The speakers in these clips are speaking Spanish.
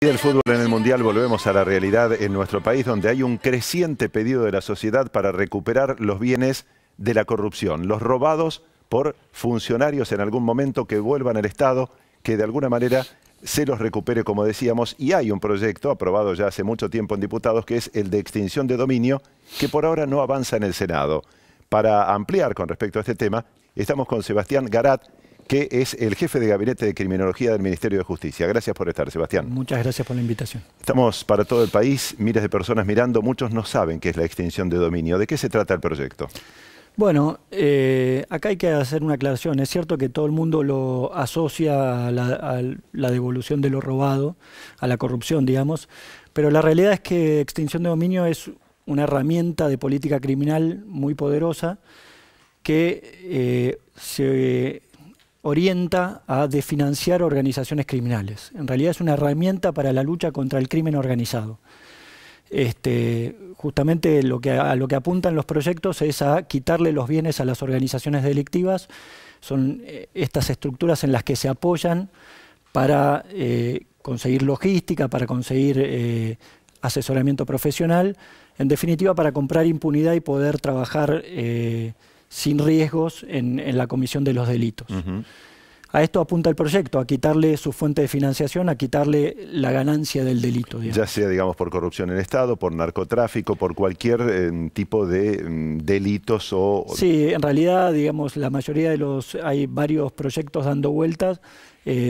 Y del fútbol en el Mundial volvemos a la realidad en nuestro país, donde hay un creciente pedido de la sociedad para recuperar los bienes de la corrupción, los robados por funcionarios en algún momento, que vuelvan al Estado, que de alguna manera se los recupere, como decíamos. Y hay un proyecto aprobado ya hace mucho tiempo en diputados, que es el de extinción de dominio, que por ahora no avanza en el Senado. Para ampliar con respecto a este tema, estamos con Sebastián Garat, que es el jefe de Gabinete de Criminología del Ministerio de Justicia. Gracias por estar, Sebastián. Muchas gracias por la invitación. Estamos para todo el país, miles de personas mirando, muchos no saben qué es la extinción de dominio. ¿De qué se trata el proyecto? Bueno, acá hay que hacer una aclaración. Es cierto que todo el mundo lo asocia a la devolución de lo robado, a la corrupción, digamos, pero la realidad es que extinción de dominio es una herramienta de política criminal muy poderosa que se orienta a desfinanciar organizaciones criminales. En realidad es una herramienta para la lucha contra el crimen organizado. Justamente a lo que apuntan los proyectos es a quitarle los bienes a las organizaciones delictivas. Son estas estructuras en las que se apoyan para conseguir logística, para conseguir asesoramiento profesional, en definitiva para comprar impunidad y poder trabajar sin riesgos en la comisión de los delitos. A esto apunta el proyecto, a quitarle su fuente de financiación, a quitarle la ganancia del delito, digamos. Ya sea, digamos, por corrupción en el Estado, por narcotráfico, por cualquier tipo de delitos o... Sí, en realidad, digamos, la mayoría de los... Hay varios proyectos dando vueltas.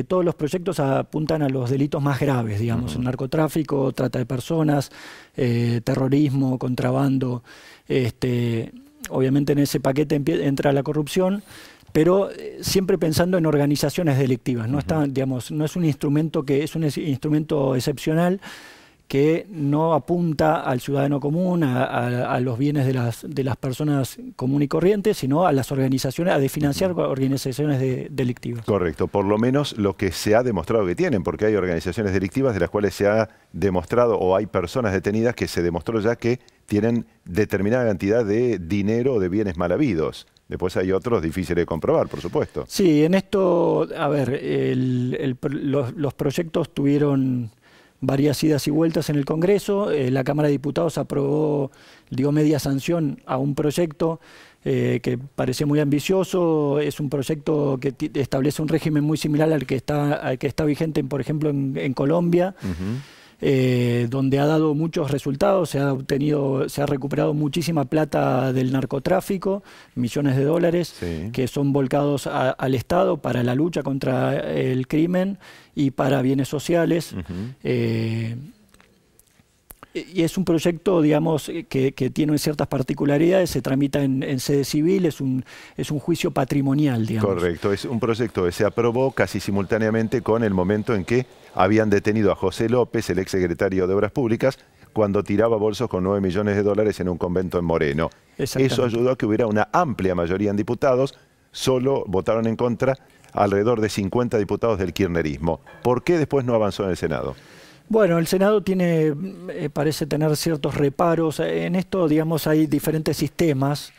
Todos los proyectos apuntan a los delitos más graves, digamos, narcotráfico, trata de personas, terrorismo, contrabando. Obviamente en ese paquete entra la corrupción, pero siempre pensando en organizaciones delictivas. No digamos, no es un instrumento es un instrumento excepcional que no apunta al ciudadano común, a los bienes de las personas común y corrientes, sino a las organizaciones, a desfinanciar organizaciones delictivas. Correcto, por lo menos lo que se ha demostrado que tienen, porque hay organizaciones delictivas de las cuales se ha demostrado, o hay personas detenidas que se demostró ya que tienen determinada cantidad de dinero o de bienes mal habidos. Después hay otros difíciles de comprobar, por supuesto. Sí, en esto, a ver, los proyectos tuvieron varias idas y vueltas en el Congreso. La Cámara de Diputados aprobó, dio media sanción a un proyecto que parecía muy ambicioso. Es un proyecto que establece un régimen muy similar al que está vigente, por ejemplo, en Colombia. Donde ha dado muchos resultados, se ha recuperado muchísima plata del narcotráfico, millones de dólares, que son volcados al Estado para la lucha contra el crimen y para bienes sociales. Y es un proyecto, digamos, que tiene ciertas particularidades, se tramita en sede civil, es un juicio patrimonial, digamos. Correcto, es un proyecto que se aprobó casi simultáneamente con el momento en que habían detenido a José López, el exsecretario de Obras Públicas, cuando tiraba bolsos con 9 millones de dólares en un convento en Moreno. Eso ayudó a que hubiera una amplia mayoría en diputados. Solo votaron en contra alrededor de 50 diputados del kirchnerismo. ¿Por qué después no avanzó en el Senado? Bueno, el Senado parece tener ciertos reparos. En esto, digamos, hay diferentes sistemas.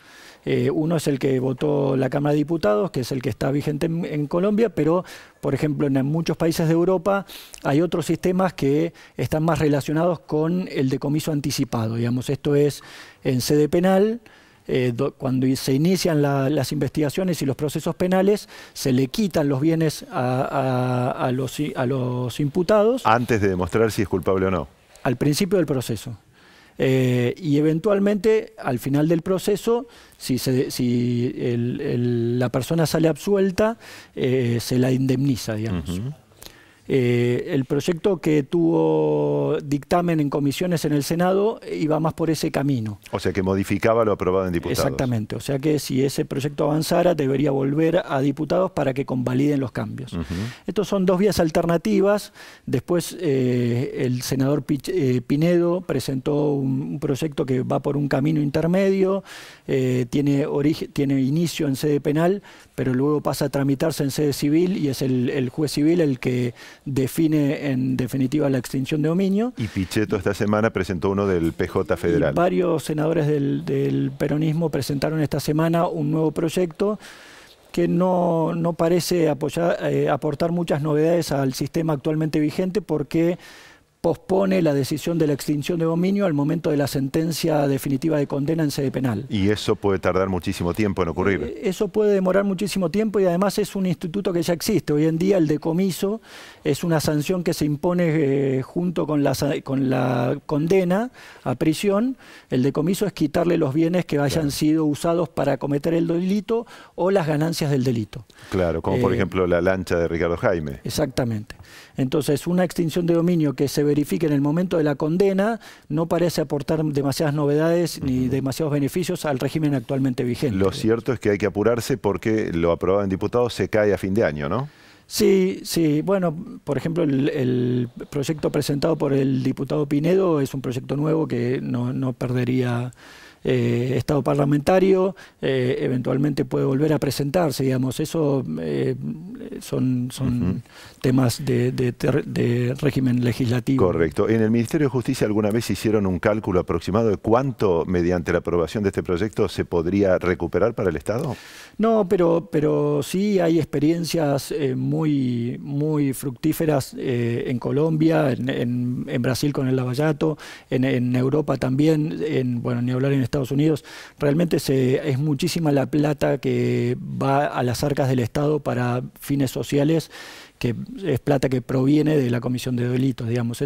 Uno es el que votó la Cámara de Diputados, que es el que está vigente en Colombia, pero, por ejemplo, en muchos países de Europa hay otros sistemas que están más relacionados con el decomiso anticipado. Digamos, esto es en sede penal. Cuando se inician las investigaciones y los procesos penales, se le quitan los bienes a los imputados. Antes de demostrar si es culpable o no. Al principio del proceso. Y eventualmente, al final del proceso, si la persona sale absuelta, se la indemniza, digamos. El proyecto que tuvo dictamen en comisiones en el Senado iba más por ese camino. O sea, que modificaba lo aprobado en diputados. Exactamente. O sea que si ese proyecto avanzara, debería volver a diputados para que convaliden los cambios. Estos son dos vías alternativas. Después el senador Pinedo presentó un proyecto que va por un camino intermedio, tiene inicio en sede penal, pero luego pasa a tramitarse en sede civil y es el juez civil el que define en definitiva la extinción de dominio. Y Pichetto esta semana presentó uno del PJ Federal. Y varios senadores del peronismo presentaron esta semana un nuevo proyecto que no parece aportar muchas novedades al sistema actualmente vigente, porque pospone la decisión de la extinción de dominio al momento de la sentencia definitiva de condena en sede penal. Y eso puede tardar muchísimo tiempo en ocurrir. Eso puede demorar muchísimo tiempo y además es un instituto que ya existe. Hoy en día el decomiso es una sanción que se impone junto con la condena a prisión. El decomiso es quitarle los bienes que hayan sido usados para cometer el delito o las ganancias del delito. Claro, como por ejemplo la lancha de Ricardo Jaime. Exactamente. Entonces, una extinción de dominio que se verifique en el momento de la condena no parece aportar demasiadas novedades ni demasiados beneficios al régimen actualmente vigente. Lo cierto es que hay que apurarse porque lo aprobado en diputados se cae a fin de año, ¿no? Sí, sí. Bueno, por ejemplo, el proyecto presentado por el diputado Pinedo es un proyecto nuevo que no perdería estado parlamentario, eventualmente puede volver a presentarse, digamos. Eso son temas de régimen legislativo. Correcto. ¿En el Ministerio de Justicia alguna vez hicieron un cálculo aproximado de cuánto, mediante la aprobación de este proyecto, se podría recuperar para el Estado? No, pero sí hay experiencias muy fructíferas en Colombia, en Brasil con el Lavallato, en Europa también, bueno, ni hablar en Estados Unidos. Realmente es muchísima la plata que va a las arcas del Estado para fines sociales, que es plata que proviene de la comisión de delitos, digamos.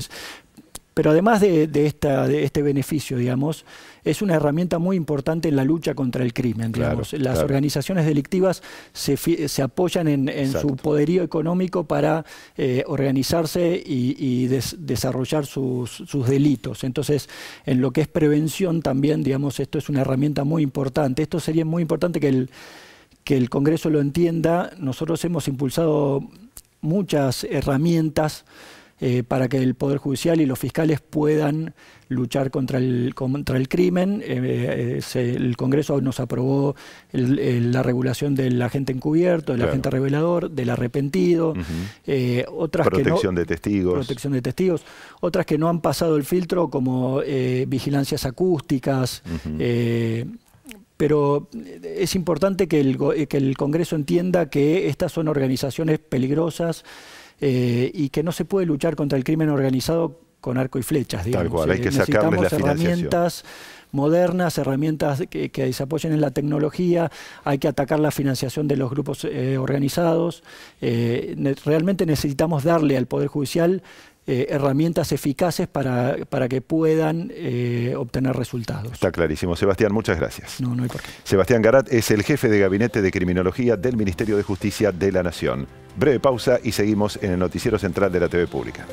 Pero además de este beneficio, digamos, es una herramienta muy importante en la lucha contra el crimen, digamos. Las organizaciones delictivas se apoyan en su poderío económico para organizarse y desarrollar sus delitos. Entonces, en lo que es prevención también, digamos, esto es una herramienta muy importante. Esto sería muy importante que el Congreso lo entienda. Nosotros hemos impulsado muchas herramientas para que el Poder Judicial y los fiscales puedan luchar contra el crimen. El Congreso nos aprobó la regulación del agente encubierto, del agente revelador, del arrepentido, protección de testigos. Otras que no han pasado el filtro, como vigilancias acústicas. Pero es importante que el Congreso entienda que estas son organizaciones peligrosas, y que no se puede luchar contra el crimen organizado con arco y flechas, digamos. Tal cual, hay que sacarles la financiación. Herramientas modernas, herramientas que se apoyen en la tecnología, hay que atacar la financiación de los grupos organizados. Realmente necesitamos darle al Poder Judicial herramientas eficaces para que puedan obtener resultados. Está clarísimo. Sebastián, muchas gracias. No hay por qué. Sebastián Garat es el jefe de Gabinete de Criminología del Ministerio de Justicia de la Nación. Breve pausa y seguimos en el Noticiero Central de la TV Pública.